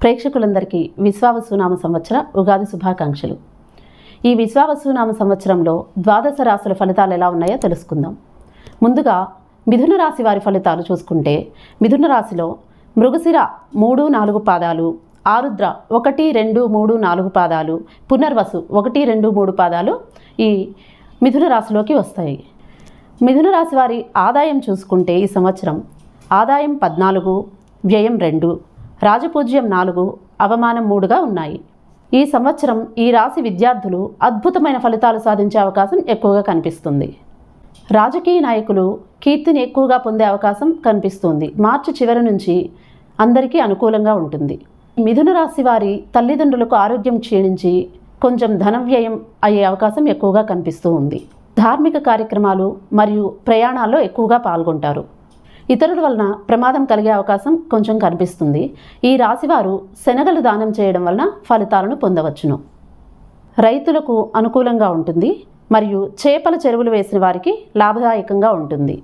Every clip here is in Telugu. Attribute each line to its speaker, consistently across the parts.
Speaker 1: ప్రేక్షకులందరికీ విశ్వావసునామ సంవత్సర ఉగాది శుభాకాంక్షలు. ఈ విశ్వావసునామ సంవత్సరంలో ద్వాదశ రాశుల ఫలితాలు ఎలా ఉన్నాయో తెలుసుకుందాం. ముందుగా మిథున రాశి వారి ఫలితాలు చూసుకుంటే, మిథున రాశిలో మృగశిర 3-4 పాదాలు, ఆరుద్ర 1, 2, 3, 4 పాదాలు, పునర్వసు 1, 2, 3 పాదాలు ఈ మిథున రాశిలోకి వస్తాయి. మిథున రాశి వారి ఆదాయం చూసుకుంటే ఈ సంవత్సరం ఆదాయం 14, వ్యయం 2, రాజపూజ్యం 4, అవమానం 3గా ఉన్నాయి. ఈ సంవత్సరం ఈ రాశి విద్యార్థులు అద్భుతమైన ఫలితాలు సాధించే అవకాశం ఎక్కువగా కనిపిస్తుంది. రాజకీయ నాయకులు కీర్తిని ఎక్కువగా పొందే అవకాశం కనిపిస్తుంది. మార్చి చివరి నుంచి అందరికీ అనుకూలంగా ఉంటుంది. మిథున రాశి వారి తల్లిదండ్రులకు ఆరోగ్యం క్షీణించి కొంచెం ధన వ్యయం అయ్యే అవకాశం ఎక్కువగా కనిపిస్తూ ఉంది. ధార్మిక కార్యక్రమాలు మరియు ప్రయాణాల్లో ఎక్కువగా పాల్గొంటారు. ఇతరుల వలన ప్రమాదం కలిగే అవకాశం కొంచెం కనిపిస్తుంది. ఈ రాశివారు శనగలు దానం చేయడం వలన ఫలితాలను పొందవచ్చును. రైతులకు అనుకూలంగా ఉంటుంది మరియు చేపల చెరువులు వేసిన వారికి లాభదాయకంగా ఉంటుంది.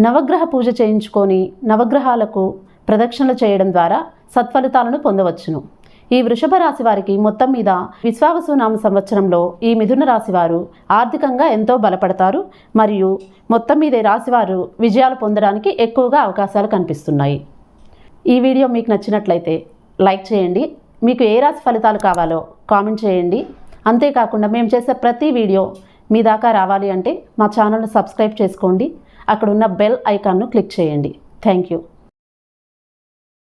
Speaker 1: నవగ్రహ పూజ చేయించుకొని నవగ్రహాలకు ప్రదక్షిణలు చేయడం ద్వారా సత్ఫలితాలను పొందవచ్చును. ఈ వృషభ రాశి వారికి మొత్తం మీద విశ్వావసునామ సంవత్సరంలో ఈ మిథున రాశి వారు ఆర్థికంగా ఎంతో బలపడతారు మరియు మొత్తం మీద రాశివారు విజయాలు పొందడానికి ఎక్కువగా అవకాశాలు కనిపిస్తున్నాయి. ఈ వీడియో మీకు నచ్చినట్లయితే లైక్ చేయండి. మీకు ఏ రాశి ఫలితాలు కావాలో కామెంట్ చేయండి. అంతేకాకుండా మేము చేసే ప్రతి వీడియో మీ దాకా రావాలి అంటే మా ఛానల్ను సబ్స్క్రైబ్ చేసుకోండి. అక్కడ ఉన్న బెల్ ఐకాన్ను క్లిక్ చేయండి. Thank you.